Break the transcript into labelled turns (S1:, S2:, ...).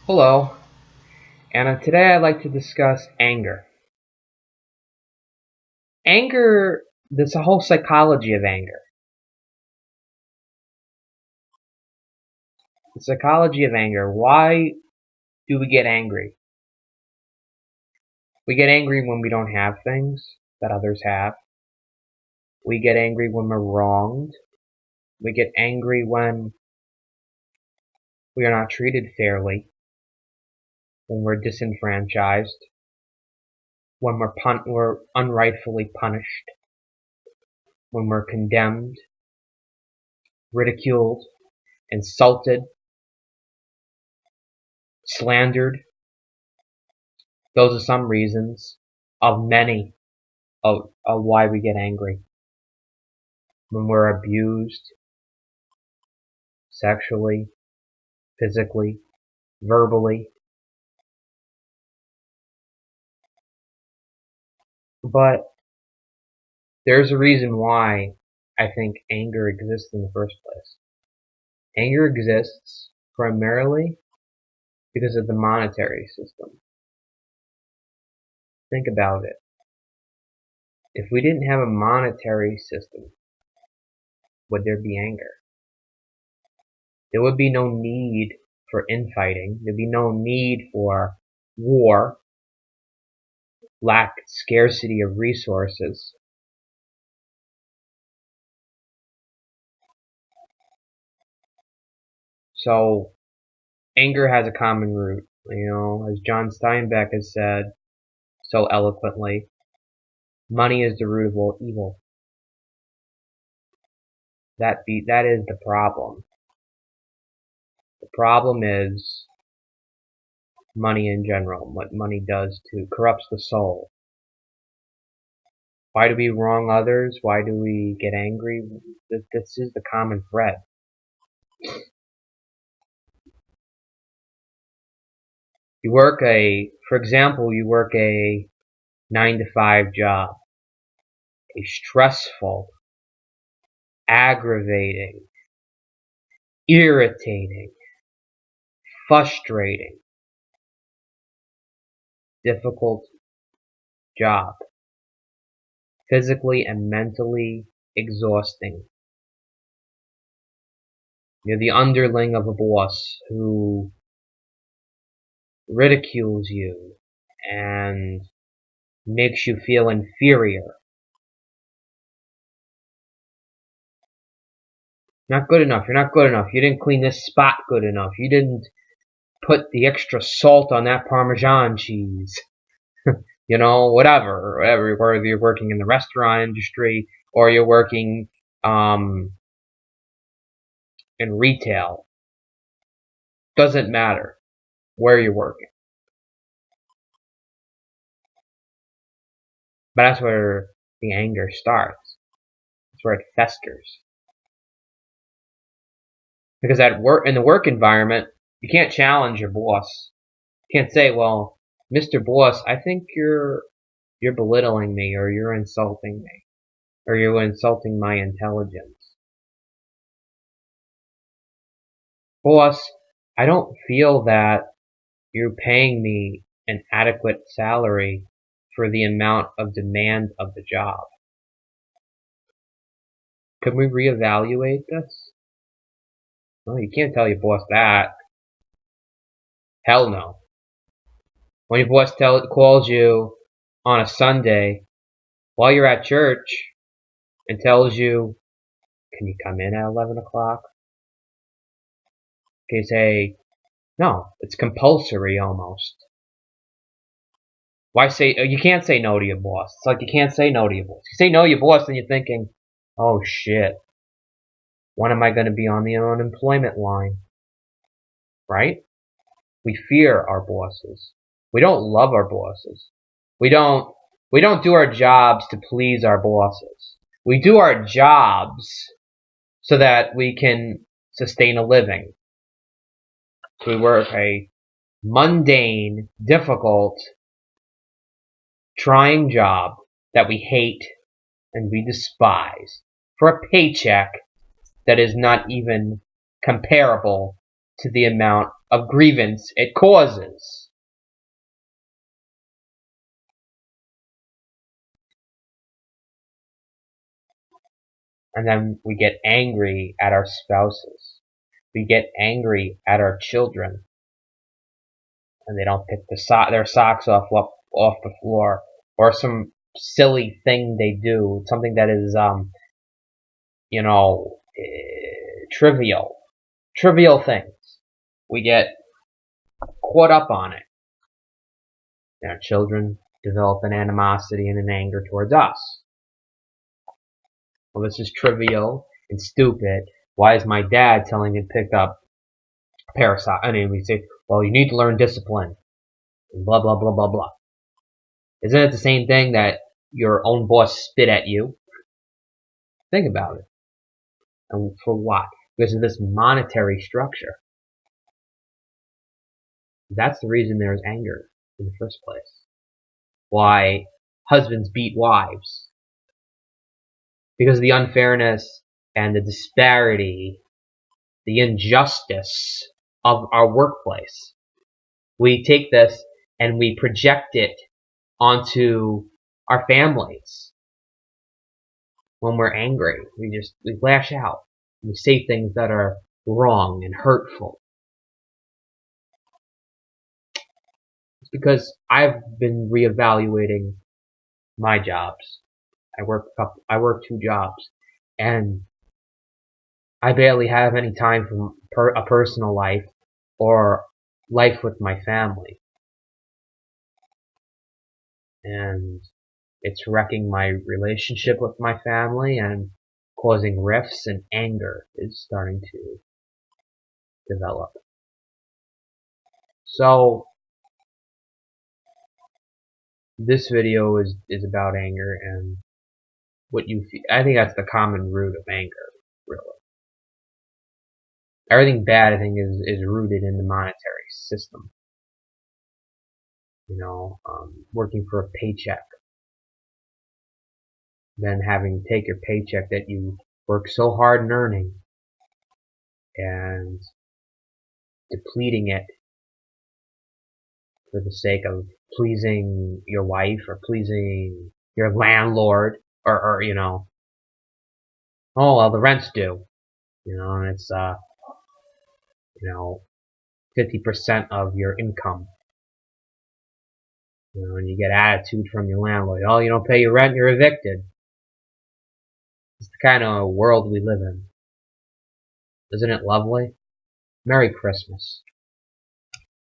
S1: Hello, and today I'd like to discuss anger. Anger, there's a whole psychology of anger. The psychology of anger. Why do we get angry? We get angry when we don't have things that others have. We get angry when we're wronged. We get angry when we are not treated fairly, when we're disenfranchised, when we're unrightfully punished, when we're condemned, ridiculed, insulted, slandered. Those are some reasons of many of why we get angry. When we're abused sexually, physically, verbally. But there's a reason why I think anger exists in the first place. Anger exists primarily because of the monetary system. Think about it. If we didn't have a monetary system, would there be anger? There would be no need for infighting. There'd be no need for war, scarcity of resources. So anger has a common root, as John Steinbeck has said so eloquently, money is the root of all evil. That is the problem. The problem is money in general, what money does to corrupts the soul. Why do we wrong others? Why do we get angry? This is the common thread. For example, you work a 9-to-5 job, a stressful, aggravating, irritating, frustrating, difficult job, physically and mentally exhausting. You're the underling of a boss who ridicules you and makes you feel inferior. Not good enough. You're not good enough. You didn't clean this spot good enough. You didn't put the extra salt on that Parmesan cheese. Whatever, whether you're working in the restaurant industry or you're working in retail. Doesn't matter where you're working. But that's where the anger starts. That's where it festers. Because in the work environment, you can't challenge your boss. You can't say, well, Mr. Boss, I think you're belittling me, or you're insulting me, or you're insulting my intelligence. Boss, I don't feel that you're paying me an adequate salary for the amount of demand of the job. Could we reevaluate this? Well, you can't tell your boss that. Hell no. When your boss calls you on a Sunday while you're at church and tells you, can you come in at 11 o'clock? Can you say, no, it's compulsory almost. Why say, you can't say no to your boss. It's like you can't say no to your boss. You say no to your boss and you're thinking, oh shit, when am I going to be on the unemployment line? Right? We fear our bosses. We don't love our bosses. We don't do our jobs to please our bosses. We do our jobs so that we can sustain a living. So we work a mundane, difficult, trying job that we hate and we despise for a paycheck that is not even comparable to the amount of grievance it causes. And then we get angry at our spouses. We get angry at our children. And they don't pick their socks off the floor. Or some silly thing they do. Something that is, trivial. Trivial things. We get caught up on it. And our children develop an animosity and an anger towards us. Well, this is trivial and stupid. Why is my dad telling me to pick up a pair of socks? And then we say, well, you need to learn discipline. And blah, blah, blah, blah, blah. Isn't it the same thing that your own boss spit at you? Think about it. And for what? Because of this monetary structure. That's the reason there's anger in the first place. Why husbands beat wives. Because of the unfairness and the disparity, the injustice of our workplace. We take this and we project it onto our families. When we're angry, we lash out. We say things that are wrong and hurtful. It's because I've been reevaluating my jobs. I work 2 jobs, and I barely have any time for a personal life or life with my family. And it's wrecking my relationship with my family and causing rifts, and anger is starting to develop. So this video is about anger and what you feel. I think that's the common root of anger, really. Everything bad, I think, is rooted in the monetary system. Working for a paycheck. Then having to take your paycheck that you work so hard in earning and depleting it for the sake of pleasing your wife or pleasing your landlord or oh, well, the rent's due. And it's 50% of your income. And you get attitude from your landlord. Oh, you don't pay your rent, you're evicted. It's the kind of world we live in. Isn't it lovely? Merry Christmas.